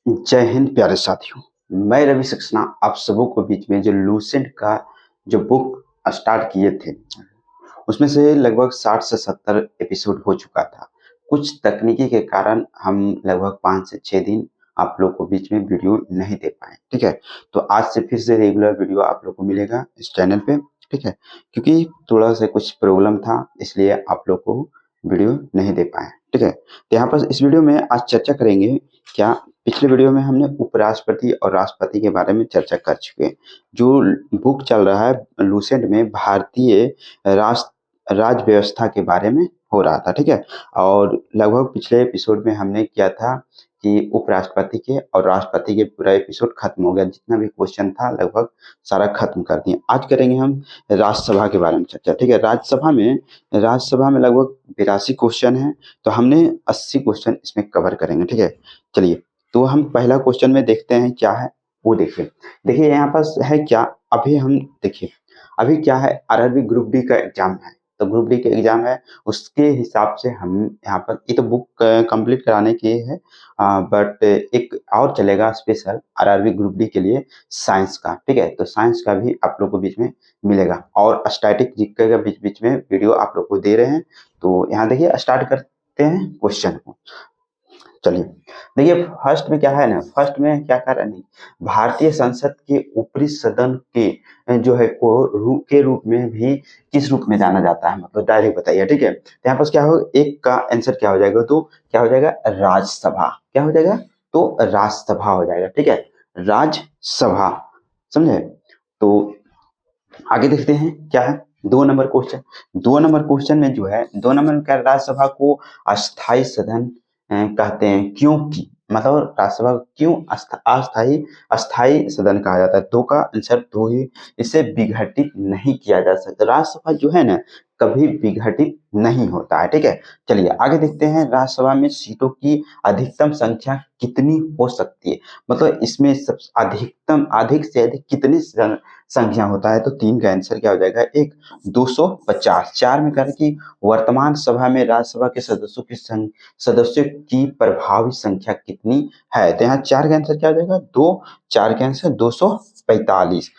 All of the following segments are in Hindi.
जय हिंद प्यारे साथियों। मैं रवि सक्सेना आप सबों को बीच में जो लूसेंट का जो बुक स्टार्ट किए थे उसमें से लगभग 60 से 70 एपिसोड हो चुका था। कुछ तकनीकी के कारण हम लगभग 5 से 6 दिन आप लोग को बीच में वीडियो नहीं दे पाए। ठीक है, तो आज से फिर से रेगुलर वीडियो आप लोग को मिलेगा इस चैनल पे। ठीक है, क्योंकि थोड़ा सा कुछ प्रॉब्लम था इसलिए आप लोग को वीडियो नहीं दे पाए। ठीक है, तो यहाँ पर इस वीडियो में आज चर्चा करेंगे क्या। पिछले वीडियो में हमने उपराष्ट्रपति और राष्ट्रपति के बारे में चर्चा कर चुके हैं। जो बुक चल रहा है लूसेंट में भारतीय राष्ट्र राज्य व्यवस्था के बारे में हो रहा था। ठीक है, और लगभग पिछले एपिसोड में हमने किया था कि उपराष्ट्रपति के और राष्ट्रपति के पूरा एपिसोड खत्म हो गया। जितना भी क्वेश्चन था लगभग सारा खत्म कर दिए। आज करेंगे हम राज्यसभा के बारे में चर्चा। ठीक है, राज्यसभा में लगभग 82 क्वेश्चन है, तो हमने 80 क्वेश्चन इसमें कवर करेंगे। ठीक है, चलिए तो हम पहला क्वेश्चन में देखते हैं क्या है वो। देखिए यहाँ पास है क्या। अभी हम देखिए अभी क्या है, आरआरबी ग्रुप डी का एग्जाम है। तो ग्रुप डी का एग्जाम है, उसके हिसाब से हम यहाँ पर ये तो बुक कंप्लीट कराने की है, बट एक और चलेगा स्पेशल आरआरबी ग्रुप डी के लिए साइंस का। ठीक है, तो साइंस का भी आप लोग को बीच में मिलेगा और स्टैटिक जीके का बीच बीच में वीडियो आप लोग को दे रहे हैं। तो यहाँ देखिए स्टार्ट करते हैं क्वेश्चन को। चलिए देखिए फर्स्ट में क्या है ना, फर्स्ट में क्या कर रहा है, भारतीय संसद के ऊपरी सदन के जो है को के रूप में भी किस रूप में जाना जाता है, मतलब डायरेक्ट बताइए। ठीक है, तो यहाँ पर क्या हो, एक का आंसर क्या हो जाएगा, तो क्या हो जाएगा राज्यसभा। क्या हो जाएगा, तो राज्यसभा हो जाएगा। ठीक है, राज्यसभा, समझे। तो आगे देखते हैं क्या है 2 नंबर क्वेश्चन। 2 नंबर क्वेश्चन में जो है 2 नंबर में क्या, राज्यसभा को अस्थाई सदन कहते हैं क्योंकि, मतलब राज्यसभा को क्यों अस्थाई अस्थाई सदन कहा जाता है। दो का आंसर दो ही, इसे विघटित नहीं किया जा सकता। राज्यसभा जो है ना कभी विघटित नहीं होता है। ठीक है, चलिए आगे देखते हैं राज्यसभा में सीटों की अधिकतम संख्या कितनी हो सकती है, मतलब इसमें सब अधिकतम अधिक से अधिक कितनी संख्या होता है। तो 3 का आंसर क्या हो जाएगा, एक 250। 4 में कह रहा है कि वर्तमान सभा में राज्यसभा के सदस्यों की प्रभावी संख्या कितनी है। तो यहाँ 4 का आंसर क्या हो जाएगा, 2। 4 का आंसर 245।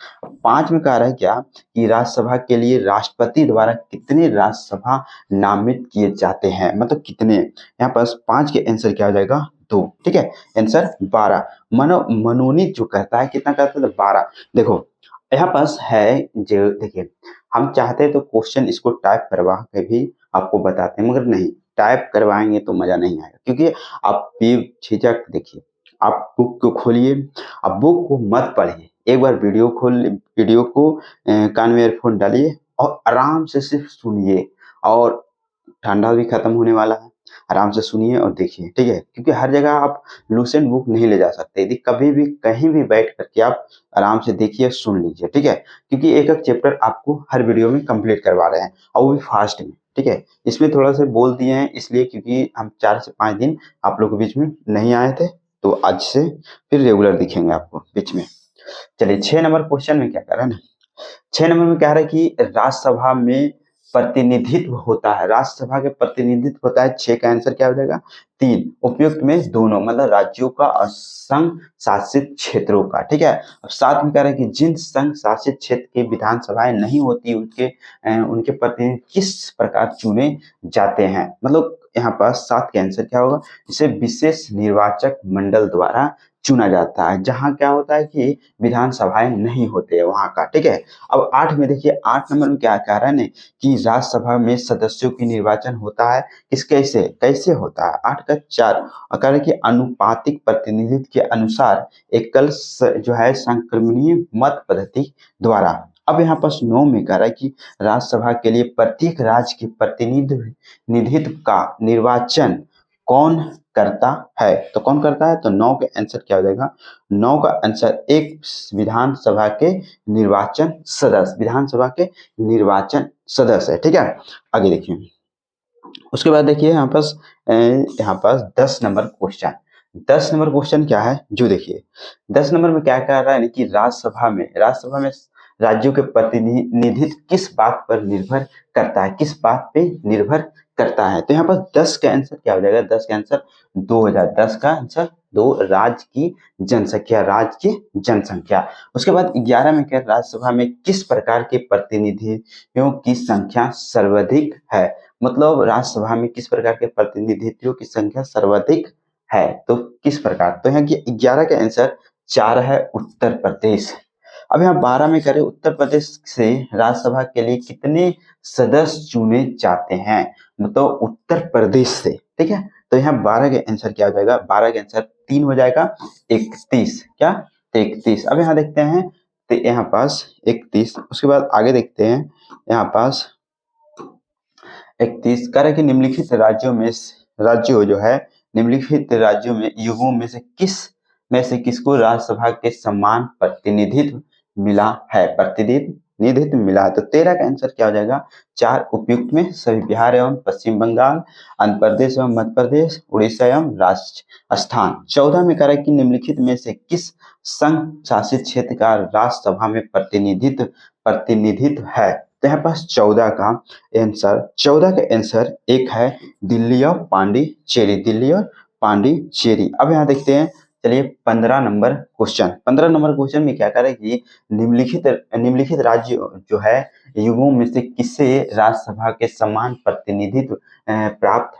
5 में कह रहा है क्या कि राज्यसभा के लिए राष्ट्रपति द्वारा कितने राज्यसभा नामित किए जाते हैं, मतलब कितने। यहाँ पर 5 के आंसर क्या हो जाएगा, 2। ठीक है, आंसर 12। मनोनीत जो कहता है कितना कहता है, 12। देखो यहाँ पास है जो, देखिए हम चाहते हैं तो क्वेश्चन इसको टाइप करवा के भी आपको बताते हैं, मगर नहीं, टाइप करवाएंगे तो मजा नहीं आएगा। क्योंकि आप बेझिझक देखिए, आप बुक को खोलिए, अब बुक को मत पढ़िए, एक बार वीडियो को कान में ईयरफोन डालिए और आराम से सिर्फ सुनिए। और ठंडा भी खत्म होने वाला है, आराम से सुनिए और देखिए। ठीक है, क्योंकि हर जगह आप लूसेंट बुक नहीं ले जा सकते। यदि कभी भी कहीं भी बैठ करके आप आराम से देखिए, सुन लीजिए। ठीक है, क्योंकि एक एक चैप्टर आपको हर वीडियो में कंप्लीट करवा रहे हैं और वो भी फास्ट में। ठीक है, इसमें थोड़ा सा बोल दिए हैं इसलिए क्योंकि हम 4 से 5 दिन आप लोग के बीच में नहीं आए थे, तो आज से फिर रेगुलर दिखेंगे आपको बीच में। चलिए 6 नंबर क्वेश्चन में क्या कर रहा है ना, 6 नंबर में कह रहा है कि राज्यसभा में प्रतिनिधित्व होता है, राज्यसभा के प्रतिनिधित्व होता है। 6 का आंसर क्या हो जाएगा, 3। उपयुक्त में दोनों, मतलब राज्यों का और संघ शासित क्षेत्रों का। ठीक है, अब 7 में कह रहा है कि जिन संघ शासित क्षेत्र की विधानसभाएं नहीं होती उनके प्रतिनिधि किस प्रकार चुने जाते हैं, मतलब यहाँ पर 7 के आंसर क्या होगा, इसे विशेष निर्वाचक मंडल द्वारा चुना जाता है, जहां क्या होता है कि विधानसभाएं नहीं होते हैं वहां का। ठीक है, अब 8 में देखिए, 8 नंबर में क्या कह रहा है ना कि राज्यसभा में सदस्यों की निर्वाचन होता है, किस कैसे कैसे होता है। 8 का 4 कह रहा है कि अनुपातिक प्रतिनिधित्व के अनुसार एकल जो है संक्रमणीय मत पद्धति द्वारा। अब यहाँ पर 9 में कह रहा है कि राज्यसभा के लिए प्रत्येक राज्य के प्रतिनिधित्व का निर्वाचन कौन करता है, तो कौन करता है, तो 9 के आंसर क्या हो जाएगा, 9 का आंसर एक, विधानसभा के निर्वाचन सदस्य, विधानसभा के निर्वाचन सदस्य है। ठीक है, आगे देखिए उसके बाद देखिए यहाँ पास 10 नंबर क्वेश्चन। 10 नंबर क्वेश्चन क्या है जो देखिए, 10 नंबर में क्या कह रहा है कि राज्यसभा में राज्यों के प्रतिनिधित्व किस बात पर निर्भर करता है, किस बात पे निर्भर करता है। तो यहाँ पर 10 का आंसर क्या हो जाएगा, 10 का आंसर 2000, 10 का आंसर दो राज्य की जनसंख्या, राज्य की जनसंख्या। उसके बाद 11 में क्या, राज्यसभा में किस प्रकार के प्रतिनिधियों की संख्या सर्वाधिक है। मतलब राज्यसभा में किस प्रकार के प्रतिनिधित्व की संख्या सर्वाधिक है, तो किस प्रकार, तो यहाँ 11 का आंसर 4 है, उत्तर प्रदेश। अब यहाँ 12 में करें, उत्तर प्रदेश से राज्यसभा के लिए कितने सदस्य चुने जाते हैं, मतलब उत्तर प्रदेश से, ठीक है। तो यहाँ 12 का आंसर क्या हो जाएगा, 12 का आंसर 3 हो जाएगा, 31, क्या 31। अब यहाँ देखते हैं, तो यहाँ पास 31, उसके बाद आगे देखते हैं, यहाँ पास 31 कह रहा है कि निम्नलिखित राज्यों जो है, निम्नलिखित राज्यों में युगों में से किसको राज्यसभा के समान प्रतिनिधित्व मिला है, प्रतिनिधित्व मिला है। तो 13 का आंसर क्या हो जाएगा, 4 उपयुक्त में सभी बिहार एवं पश्चिम बंगाल, आंध्र प्रदेश एवं मध्य प्रदेश, उड़ीसा एवं राजस्थान। 14 में कह रहा है कि निम्नलिखित में से किस संघ शासित क्षेत्र का राज्यसभा में प्रतिनिधित्व है। तो यहाँ पास 14 का आंसर एक है दिल्ली और पांडिचेरी, दिल्ली और पांडिचेरी। अब यहाँ देखते हैं, चलिए 15 नंबर क्वेश्चन में क्या करे कि निम्नलिखित राज्य जो है युगों में से किसे राज्यसभा के समान प्रतिनिधित्व प्राप्त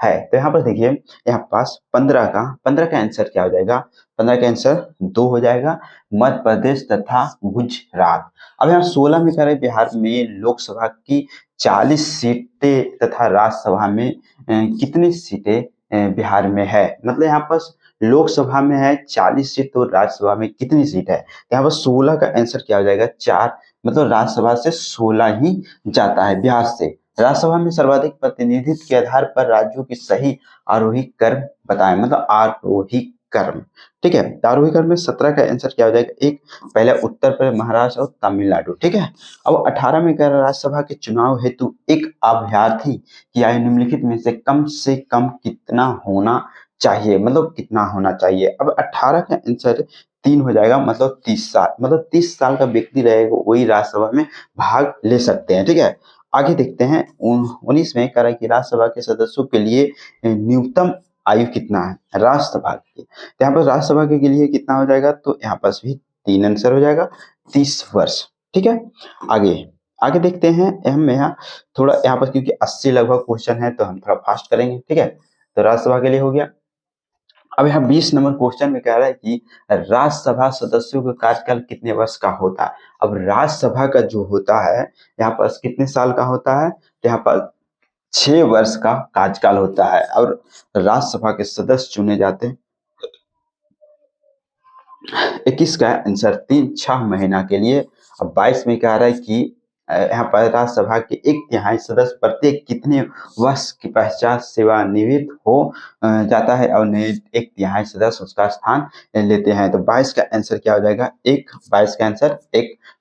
है। तो यहाँ पर देखिए, यहाँ पास 15 का आंसर क्या हो जाएगा, 15 का आंसर 2 हो जाएगा, मध्य प्रदेश तथा गुजरात। अब यहाँ 16 में कह रहे बिहार में लोकसभा की 40 सीटें तथा राज्यसभा में कितनी सीटें बिहार में है, मतलब यहाँ पर लोकसभा में है 40 सीट, तो राज्यसभा में कितनी सीट है। यहाँ पर 16 का आंसर क्या हो जाएगा, 4, मतलब राज्यसभा से 16 ही जाता है बिहार से। राज्यसभा में सर्वाधिक प्रतिनिधित्व के आधार पर राज्यों की सही आरोही क्रम बताएं, मतलब आरोही क्रम, ठीक है। आरोही क्रम में 17 का आंसर क्या हो जाएगा, एक, पहले उत्तर प्रदेश, महाराष्ट्र और तमिलनाडु, ठीक है। अब 18 में कह रहा राज्यसभा के चुनाव हेतु एक अभ्यर्थी की आयु निम्नलिखित में से कम कितना होना चाहिए, मतलब कितना होना चाहिए। अब 18 का आंसर 3 हो जाएगा, मतलब 30 साल, मतलब 30 साल का व्यक्ति रहेगा वही राज्यसभा में भाग ले सकते हैं, ठीक है। आगे देखते हैं, 19 में कह रहा है कि राज्यसभा के सदस्यों के लिए न्यूनतम आयु कितना है राज्यसभा की। तो यहाँ पर राज्यसभा के लिए कितना हो जाएगा, तो यहाँ पास भी 3 आंसर हो जाएगा, 30 वर्ष, ठीक है। आगे देखते हैं, हम यहाँ थोड़ा यहाँ पर क्योंकि 80 लगभग क्वेश्चन है तो हम थोड़ा फास्ट करेंगे, ठीक है। तो राज्यसभा के लिए हो गया। अब यहाँ 20 नंबर क्वेश्चन में कह रहा है कि राज्यसभा सदस्यों का कार्यकाल कितने वर्ष का होता है। अब राज्यसभा का जो होता है यहाँ पर कितने साल का होता है, तो यहाँ पर 6 वर्ष का कार्यकाल होता है और राज्यसभा के सदस्य चुने जाते हैं 21 का आंसर 6 महीना के लिए। अब 22 में कह रहा है कि यहाँ पर राज्यसभा के 1/3 सदस्य प्रत्येक कितने वर्ष की पश्चात सेवानिवृत्त हो जाता है और 1/3 सदस्य उसका स्थान लेते हैं। तो 22 का आंसर क्या हो जाएगा, 22 का आंसर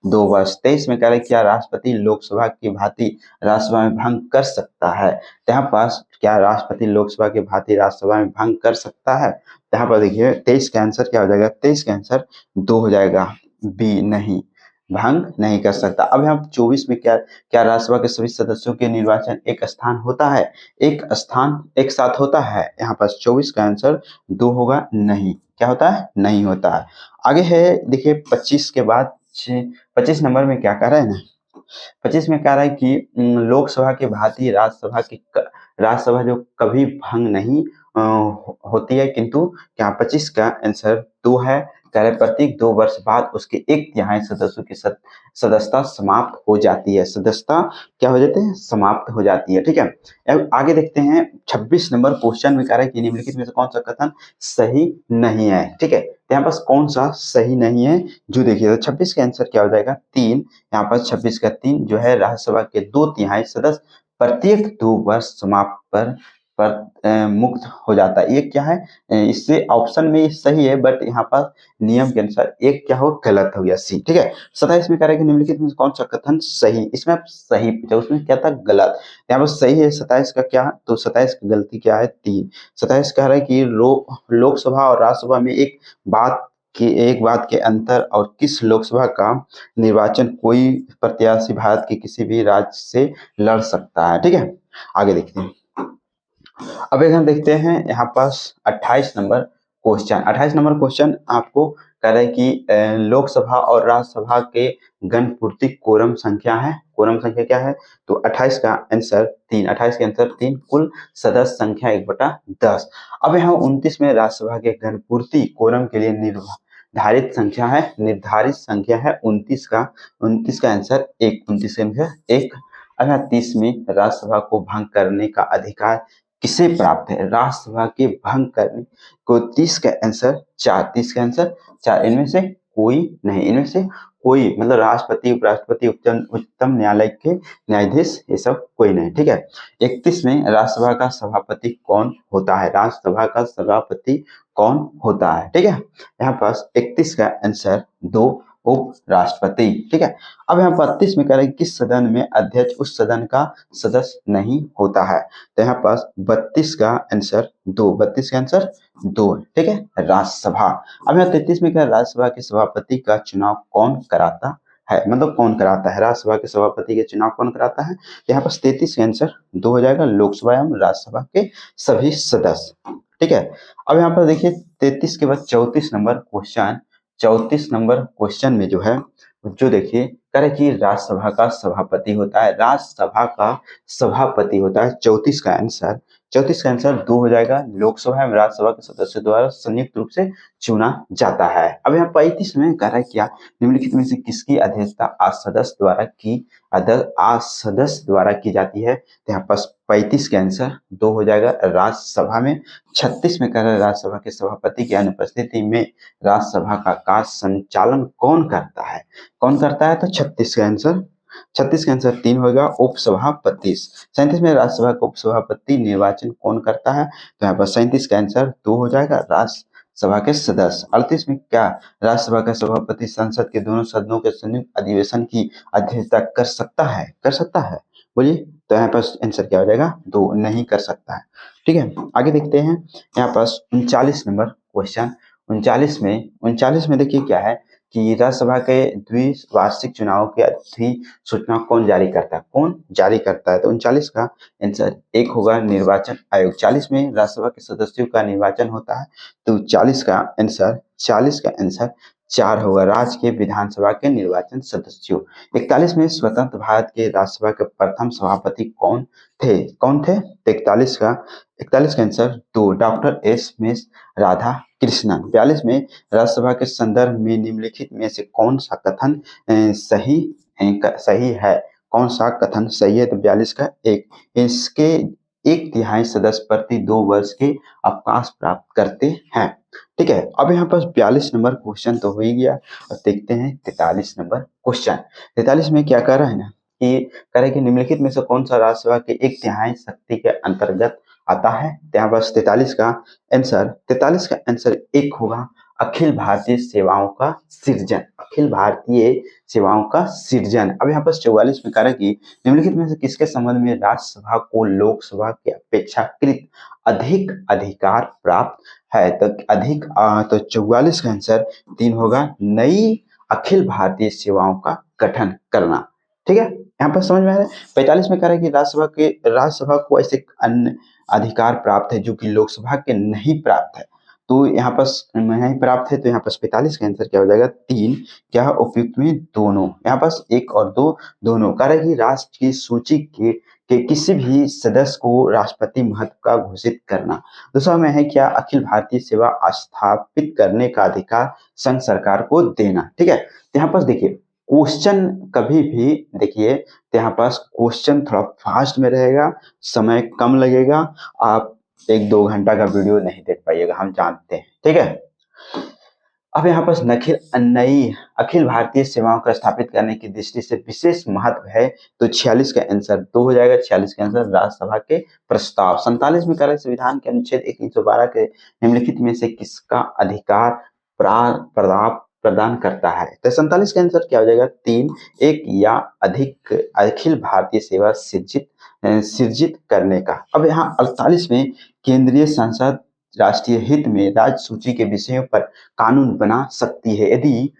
2 वर्ष। 23 में कह रहा है क्या राष्ट्रपति लोकसभा की भांति राज्यसभा में भंग कर सकता है। यहाँ पास क्या राष्ट्रपति लोकसभा की भांति राज्यसभा में भंग कर सकता है। यहाँ पर देखिए 23 का आंसर क्या हो जाएगा, 23 का आंसर 2 हो जाएगा, बी, नहीं, भंग नहीं कर सकता। अब यहाँ 24 में क्या राज्यसभा के सभी सदस्यों के निर्वाचन एक स्थान होता है, एक स्थान एक साथ होता है। यहाँ पर 24 का आंसर 2 होगा, नहीं, क्या होता है, नहीं होता है। आगे है देखिए 25 के बाद 25 नंबर में क्या कह रहा है ना, 25 में कह रहा है कि लोकसभा के भांति राज्यसभा जो कभी भंग नहीं होती है, किंतु क्या 25 का आंसर 2 है। कह रहे प्रत्येक 2 वर्ष बाद उसके 1/3 सदस्यों की सदस्यता समाप्त हो जाती है, सदस्यता क्या हो जाती है, समाप्त हो जाती है, ठीक है। अब आगे देखते हैं 26 नंबर क्वेश्चन में कह रहा है कि निम्नलिखित में से कौन सा कथन सही नहीं है, ठीक है। तो यहाँ पास कौन सा सही नहीं है जो देखिए, तो 26 का आंसर क्या हो जाएगा, 3। यहाँ पर 26 का 3 जो है राज्यसभा के 2/3 सदस्य प्रत्येक 2 वर्ष समाप्त पर मुक्त हो जाता है। ये क्या है, इससे ऑप्शन में सही है बट यहाँ पर नियम के अनुसार एक क्या हो, गलत हो गया, सी, ठीक है। 27 में कह रहा है कि निम्नलिखित में कौन सा कथन सही, इसमें आप सही पूछा, उसमें क्या था, गलत। यहाँ पर सही है 27 का, क्या, तो 27 की गलती क्या है, 3। 27 कह रहा है कि लोकसभा और राज्यसभा में एक बात के अंतर और किस लोकसभा का निर्वाचन कोई प्रत्याशी भारत के किसी भी राज्य से लड़ सकता है, ठीक है। आगे देखते हैं, अब एक हम देखते हैं यहाँ पास 28 नंबर क्वेश्चन। 28 नंबर क्वेश्चन आपको कह रहा है कि लोकसभा और राज्यसभा के गणपूर्ति कोरम संख्या है। कोरम संख्या क्या है? तो 28 का आंसर 3, 28 के आंसर 3, कुल सदस्य संख्या 1/10। अब यहाँ 29 में राज्यसभा के गणपूर्ति कोरम के लिए निर्धारित संख्या है, 29 का, 29 का आंसर 1, 29 का आंसर 1। अब यहाँ 30 में राज्यसभा को भंग करने का अधिकार किसे प्राप्त है? राज्यसभा के भंग करने को 30 का आंसर 4, 30 का आंसर 4, इनमें से कोई नहीं, इनमें से कोई मतलब राष्ट्रपति, उपराष्ट्रपति, उच्चतम न्यायालय के न्यायाधीश, ये सब कोई नहीं, ठीक है। 31 में राज्यसभा का सभापति कौन होता है? राज्यसभा का सभापति कौन होता है? ठीक है, यहाँ पास 31 का आंसर 2, उपराष्ट्रपति, ठीक है। अब यहाँ 32 में कह रहे हैं किस सदन में अध्यक्ष उस सदन का सदस्य नहीं होता है? तो यहाँ पास 32 का आंसर 2, 32 का आंसर 2, ठीक है, राज्यसभा। अब यहाँ 33 में क्या, राज्यसभा के सभापति का चुनाव कौन कराता है? मतलब कौन कराता है? राज्यसभा के सभापति के चुनाव कौन कराता है? यहाँ पास 33 का आंसर 2 हो जाएगा, लोकसभा एवं राज्यसभा के सभी सदस्य, ठीक है। अब यहाँ पर देखिए 33 के बाद 34 नंबर क्वेश्चन, 34 नंबर क्वेश्चन में जो है, जो देखिए कह रहे कि राज्यसभा का सभापति होता है, राज्यसभा का सभापति होता है। 34 का आंसर 2 हो जाएगा, लोकसभा एवं राज्यसभा के सदस्यों द्वारा संयुक्त रूप से चुना जाता है। अब यहाँ 35 में कह रहा है क्या, निम्नलिखित में से किसकी अध्यक्षता आज सदस्य द्वारा की जाती है? तो यहाँ पास 35 के आंसर 2 हो जाएगा, राज्यसभा में। 36 में कह रहा है राज्यसभा के सभापति की अनुपस्थिति में राज्यसभा का कार्य संचालन कौन करता है? कौन करता है? तो 36 का आंसर 3 होगा, उपसभापति। 37 में राज्यसभा का उपसभापति निर्वाचन कौन करता है? तो यहाँ पर 37 का आंसर 2 हो जाएगा, राज्यसभा के सदस्य। 38 में क्या, राज्यसभा का सभापति संसद के दोनों सदनों के संयुक्त अधिवेशन की अध्यक्षता कर सकता है? बोलिए, तो यहाँ पर आंसर क्या हो जाएगा? 2, नहीं कर सकता है, ठीक है। आगे देखते हैं, यहाँ पास 39 नंबर क्वेश्चन। 39 में देखिए क्या है कि राज्यसभा के द्विवार्षिक चुनाव की अधिसूचना कौन जारी करता है? तो 39 का आंसर 1 होगा, निर्वाचन आयोग। 40 में राज्यसभा के सदस्यों का निर्वाचन होता है, तो 40 का आंसर 4 होगा, राज्य के विधानसभा के निर्वाचन सदस्यों। 41 में स्वतंत्र भारत के राज्यसभा के प्रथम सभापति कौन थे? तो 41 का answer 2, doctor S Radha Krishnan. 42 में राज्यसभा के संदर्भ में निम्नलिखित में से कौन सा कथन सही है? कौन सा कथन सही है? तो 42 का 1, इसके 1/3 सदस्य प्रति 2 वर्ष के अवकाश प्राप्त करते हैं, ठीक है। अब यहाँ पर 42 नंबर क्वेश्चन तो हो ही गया। अब देखते हैं 43 नंबर क्वेश्चन। 43 में क्या कर रहा है ना कि कह रहे कि निम्नलिखित में से कौन सा राज्यसभा के 1/3 शक्ति के अंतर्गत आता है? तो यहाँ बस 43 का आंसर 1 होगा, अखिल भारतीय सेवाओं का सृजन। अब यहाँ पर 44 में कह रहा है कि निम्नलिखित में से किसके संबंध में राज्यसभा को लोकसभा के अपेक्षाकृत अधिक अधिकार प्राप्त है? तो 44 का आंसर 3 होगा, नई अखिल भारतीय सेवाओं का गठन करना, ठीक है। यहाँ पर समझ में आ रहा है। 45 में कह रहा है कि राज्यसभा को ऐसे अन्य अधिकार प्राप्त है जो कि लोकसभा के नहीं प्राप्त है, तो यहाँ पर नहीं प्राप्त है, तो यहाँ पर 45 का आंसर क्या हो जाएगा? 3, क्या उपयुक्त में दोनों, यहाँ पास 1 और 2 दोनों। कह रहा है कि राष्ट्र की सूची के किसी भी सदस्य को राष्ट्रपति महत्व का घोषित करना। दूसरा में है क्या, अखिल भारतीय सेवा स्थापित करने का अधिकार संघ सरकार को देना, ठीक है। तो यहाँ पर देखिए क्वेश्चन कभी भी देखिए, तो यहाँ पास क्वेश्चन थोड़ा फास्ट में रहेगा, समय कम लगेगा, आप 1-2 घंटा का वीडियो नहीं देख पाइएगा, हम जानते हैं, ठीक है। अब यहाँ पर नई अखिल भारतीय सेवाओं को स्थापित करने की दृष्टि से विशेष महत्व है, तो 46 का आंसर 2 हो जाएगा, 46 का आंसर राज्यसभा के प्रस्ताव। 47 में कह रहा है संविधान के अनुच्छेद 312 के निम्नलिखित में से किसका अधिकार प्रदान करता है? तो 47 का आंसर क्या हो जाएगा? 3, 1 या अधिक अखिल भारतीय सेवा सृजित करने का। अब यहाँ 48 में केंद्रीय संसद राष्ट्रीय हित में राज्य सूची के विषयों पर कानून बना सकती है यदि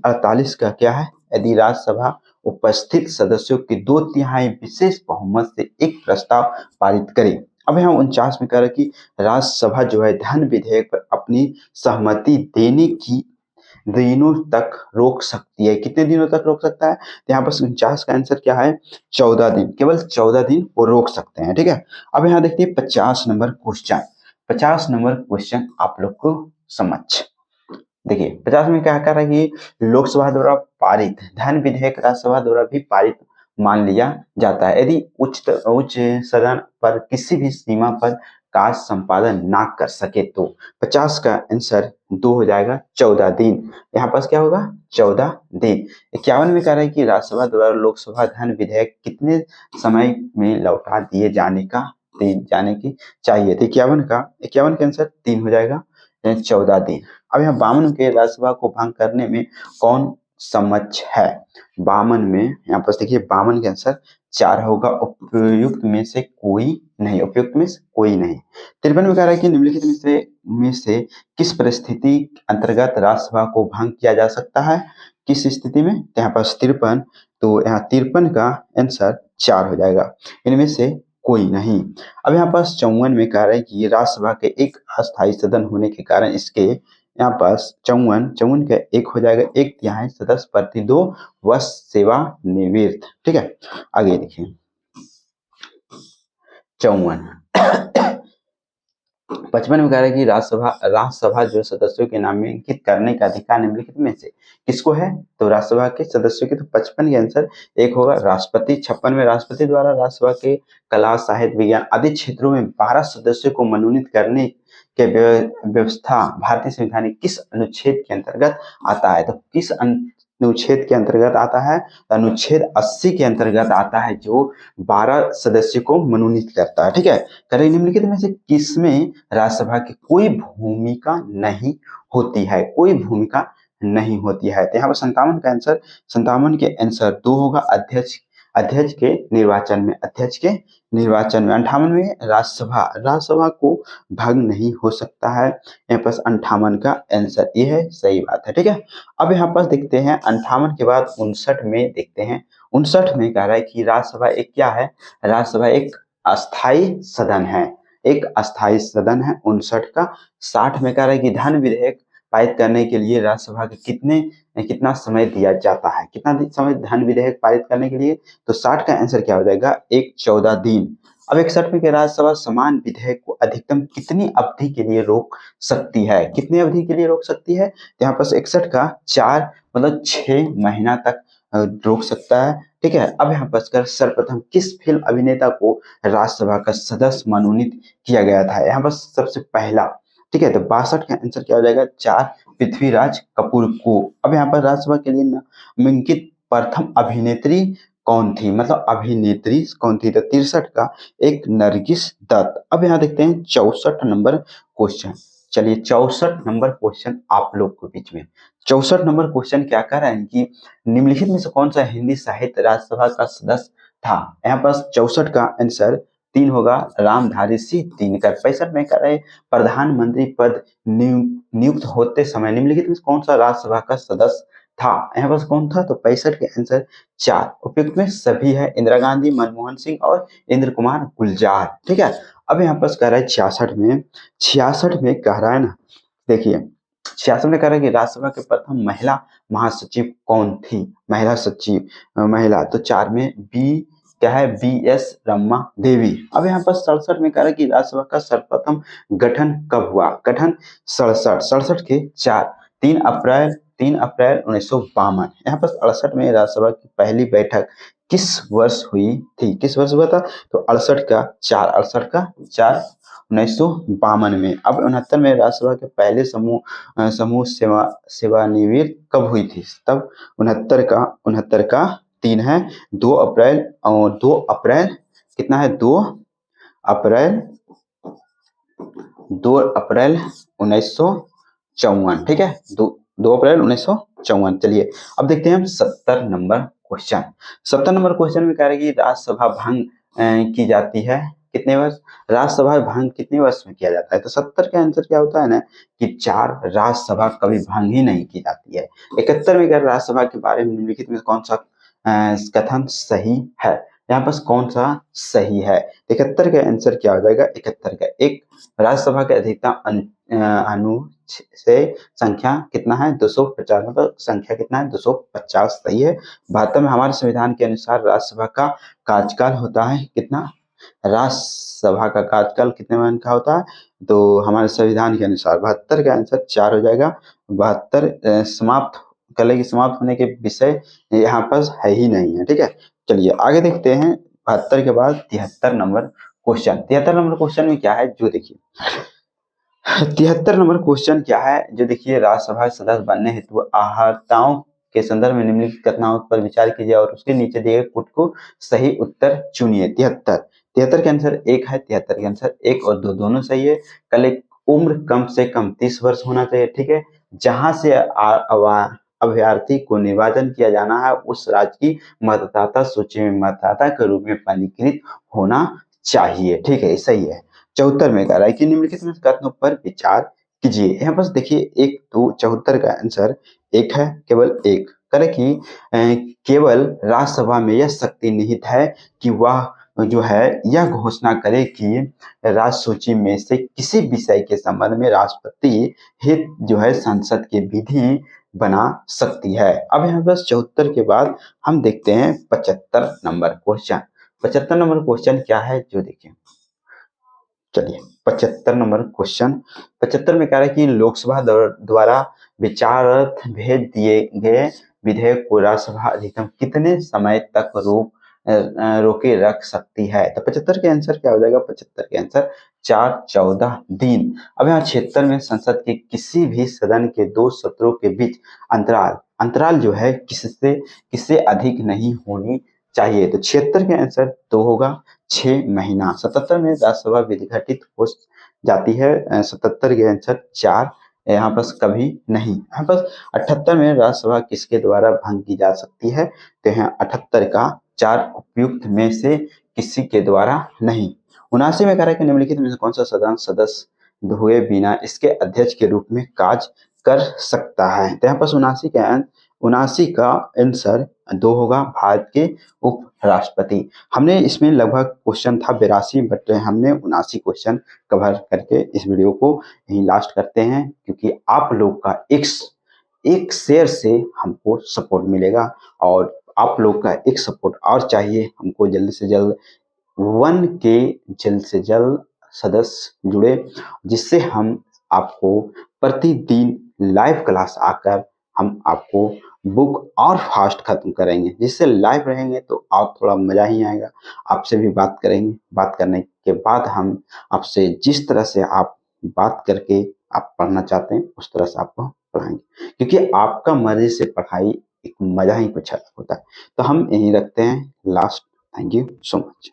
48 का क्या है, यदि राज्यसभा उपस्थित सदस्यों की 2/3 विशेष बहुमत से एक प्रस्ताव पारित करे। अब यहाँ 49 में कह रहा है कि राज्यसभा जो है धन विधेयक पर अपनी सहमति देने की दिनों तक रोक सकती है। कितने दिनों तक रोक सकता है? तो यहाँ पर 49 का आंसर क्या है? 14 दिन, केवल 14 दिन वो रोक सकते हैं। ठीक है, अब यहाँ देखते हैं 50 नंबर क्वेश्चन। 50 नंबर क्वेश्चन आप लोग को समझ, देखिए 50 में क्या कर रहा है कि लोकसभा द्वारा पारित धन विधेयक राज्यसभा द्वारा भी पारित मान लिया जाता है यदि उच्च सदन पर किसी भी सीमा पर कार्य संपादन ना कर सके तो। 50 का आंसर 2 हो जाएगा 14 दिन। यहाँ पास क्या होगा? 14 दिन। 51 में कह रहा है कि राज्यसभा द्वारा लोकसभा धन विधेयक कितने समय में लौटा दिए जाने की चाहिए? तो 51 का आंसर 3 हो जाएगा, 14 दिन। अब यहाँ 52 के राज्यसभा को भंग करने में कौन सम्मत है? 52 में यहाँ पर देखिए 52 के आंसर 4 होगा, उपयुक्त में से कोई नहीं, उपयुक्त में से कोई नहीं। 53 में कह रहा है कि निम्नलिखित में से किस परिस्थिति अंतर्गत राज्यसभा को भंग किया जा सकता है? किस स्थिति में? तो यहाँ पर 53, तो यहाँ 53 का आंसर 4 हो जाएगा, इनमें से कोई नहीं। अब यहाँ पर 54 में कह रहा है कि राज्यसभा के एक अस्थायी सदन होने के कारण इसके यहाँ पास 54 का 1 हो जाएगा, 1/3 सदस्य प्रति 2 वर्ष सेवानिवृत्त। ठीक है, आगे देखिए 54 55 में कह रहा है कि राज्यसभा जो सदस्यों के नामांकित करने का अधिकार निम्नलिखित में से किसको है? तो राज्यसभा के सदस्यों के, तो 55 के आंसर 1 होगा राष्ट्रपति। 56 में राष्ट्रपति द्वारा राज्यसभा के कला, साहित्य, विज्ञान आदि क्षेत्रों में 12 सदस्यों को मनोनीत करने के व्यवस्था भारतीय संविधान के किस अनुच्छेद के अंतर्गत आता है? तो किस अनुच्छेद के अंतर्गत आता है? अनुच्छेद 80 के अंतर्गत आता है, जो 12 सदस्य को मनोनीत करता है। ठीक है, करें निम्नलिखित में से किसमें राज्यसभा की कोई भूमिका नहीं होती है? कोई भूमिका नहीं होती है। तो यहाँ पर 57 का आंसर, 57 के आंसर 2 होगा, अध्यक्ष के निर्वाचन में। 58 में राज्यसभा को भंग नहीं हो सकता है। यहाँ पास 58 का आंसर ये है, सही बात है। ठीक है, अब यहाँ पास देखते हैं 58 के बाद 59 में देखते हैं। 59 में कह रहा है कि राज्यसभा एक क्या है? राज्यसभा एक अस्थाई सदन है, एक अस्थाई सदन है 59 का। 60 में कह रहा है कि धन विधेयक पारित करने के लिए राज्यसभा के कितना समय दिया जाता है? कितना समय धन विधेयक पारित करने के लिए? तो 60 का आंसर क्या हो जाएगा? 14 दिन। अब 61 में राज्यसभा समान विधेयक को अधिकतम कितनी अवधि के लिए रोक सकती है? कितनी अवधि के लिए रोक सकती है? यहाँ पर 61 का 4 मतलब 6 महीना तक रोक सकता है। ठीक है, अब यहाँ पर सर्वप्रथम किस फिल्म अभिनेता को राज्यसभा का सदस्य मनोनीत किया गया था? यहाँ पर सबसे पहला। ठीक है, तो 62 का आंसर क्या हो जाएगा? 4 पृथ्वीराज कपूर को। अब यहाँ पर राज्यसभा के लिए नामांकित प्रथम अभिनेत्री कौन थी? मतलब अभिनेत्री कौन थी? तो 63 का एक नरगिस दत्त। अब यहाँ देखते हैं 64 नंबर क्वेश्चन। चलिए 64 नंबर क्वेश्चन आप लोग को बीच में। 64 नंबर क्वेश्चन क्या कर रहे हैं कि निम्नलिखित में से कौन सा हिंदी साहित्य राज्यसभा का सदस्य था? यहाँ पर 64 का आंसर 3 होगा, रामधारी सिंह दिनकर। 65 में कह रहे प्रधानमंत्री पद नियुक्त होते समय निम्नलिखित में कौन सा राज्यसभा का सदस्य था? यहाँ पर कौन था? तो 65 के आंसर 4, उपयुक्त में सभी है, इंदिरा गांधी, मनमोहन सिंह और इंद्र कुमार गुलजार। ठीक है, अब यहाँ पर कह रहा है 66 में कह रहा है ना, देखिए 66 में कह रहा है कि राज्यसभा के प्रथम महिला महासचिव कौन थी? महिला सचिव महिला, तो 4 में बी क्या है? BS रमा देवी। अब यहाँ पर 67 में कह रहा है कि राज्यसभा का सर्वप्रथम गठन कब हुआ? गठन 67 के 4 3 अप्रैल 1952। यहाँ पर 68 में राज्यसभा की पहली बैठक किस वर्ष हुई थी? किस वर्ष हुआ था? तो 68 का 4 1952 में। अब 69 में राज्यसभा के पहले समूह सेवानिवृत्त कब हुई थी? तब 69 का 3 है, 2 अप्रैल, और 2 अप्रैल कितना है? 2 अप्रैल 1954। ठीक है, 2 अप्रैल 1954। चलिए अब देखते हैं हम 70 नंबर क्वेश्चन। 70 नंबर क्वेश्चन में कह रहे हैं कि राज्यसभा भंग की जाती है कितने वर्ष? राज्यसभा भंग कितने वर्ष में किया जाता है? तो 70 का आंसर क्या होता है ना कि 4 राज्यसभा कभी भंग ही नहीं की जाती है। 71 में राज्यसभा के बारे में निम्नलिखित में कौन सा कथन सही है? यहाँ पास कौन सा सही है? 71 का आंसर क्या हो जाएगा? 71 का एक राज्यसभा के अधिकतम अनुच्छेद संख्या कितना है? 250, मतलब संख्या कितना है? 250 सही है। 72 में हमारे संविधान के अनुसार राज्यसभा का कार्यकाल होता है कितना? राज्यसभा का कार्यकाल कितने महीने का होता है? तो हमारे संविधान के अनुसार 72 का आंसर 4 हो जाएगा। 72 समाप्त कल की समाप्त होने के विषय यहाँ पर है ही नहीं है, ठीक है। चलिए आगे देखते हैं। 72 के बाद 73 नंबर क्वेश्चन। 73 नंबर क्वेश्चन में क्या है जो देखिए, 73 नंबर क्वेश्चन क्या है जो देखिए, राज्यसभा सदस्य बनने हेतु अर्हताओं के संदर्भ में निम्नलिखित कथनों पर विचार कीजिए और उसके नीचे दिए गए पुट को सही उत्तर चुनिए। 73 के आंसर 1 है, 73 के आंसर 1 और 2 दोनों सही है। कल एक उम्र कम से कम 30 वर्ष होना चाहिए, ठीक है। जहां से अभ्यर्थी को निर्वाचन किया जाना है उस राज्य की मतदाता सूची में मतदाता के रूप में पंजीकृत होना चाहिए, ठीक है, सही है। 74 में कह रहा है कि निम्नलिखित में कथनों पर विचार कीजिए। यहाँ पर देखिए 1 2 74 का आंसर 1 है, केवल 1 करे कि केवल राज्यसभा में यह शक्ति निहित है कि वह जो है यह घोषणा करे कि राज्य सूची में से किसी विषय के संबंध में राष्ट्रपति हित जो है संसद की विधि बना सकती है। अब यहाँ बस 74 के बाद हम देखते हैं 75 नंबर क्वेश्चन। 75 नंबर क्वेश्चन क्या है जो देखिए, चलिए 75 नंबर क्वेश्चन। 75 में कह रहा है कि लोकसभा द्वारा विचारार्थ भेज दिए गए विधेयक को राज्यसभा अधिकतम कितने समय तक रोके रख सकती है? तो 75 के आंसर क्या हो जाएगा? 75 के आंसर 4-14 दिन। अब यहाँ 76 में संसद के किसी भी सदन के 2 सत्रों के बीच अंतराल जो है किससे अधिक नहीं होनी चाहिए। तो 76 के आंसर 2 होगा, 6 महीना। 77 में राज्यसभा विघटित हो जाती है, 77 के आंसर 4, यहाँ पर कभी नहीं। यहाँ पर 78 में राज्यसभा किसके द्वारा भंग की जा सकती है? तो यहाँ 78 का 4 उपयुक्त में से किसी के द्वारा नहीं। 79 में कह रहा है कि निम्नलिखित में से कौन सा सदन सदस्य हुए बिना इसके अध्यक्ष के रूप में कार्य कर सकता है? तो यहाँ पर 79 का आंसर 2 होगा, भारत के उपराष्ट्रपति। हमने इसमें लगभग क्वेश्चन था 82, बट हमने 79 क्वेश्चन कवर करके इस वीडियो को यहीं लास्ट करते हैं, क्योंकि आप लोग का एक शेयर से हमको सपोर्ट मिलेगा और आप लोग का एक सपोर्ट और चाहिए हमको। जल्द से जल्द 1K जल्द से जल्द सदस्य जुड़े, जिससे हम आपको प्रतिदिन लाइव क्लास आकर हम आपको बुक और फास्ट खत्म करेंगे। जिससे लाइव रहेंगे तो आप थोड़ा मजा ही आएगा, आपसे भी बात करेंगे। बात करने के बाद हम आपसे जिस तरह से आप बात करके आप पढ़ना चाहते हैं उस तरह से आपको पढ़ाएंगे, क्योंकि आपका मर्जी से पढ़ाई एक मजा ही कुछ अलग होता है। तो हम यही रखते हैं last. Thank you so much.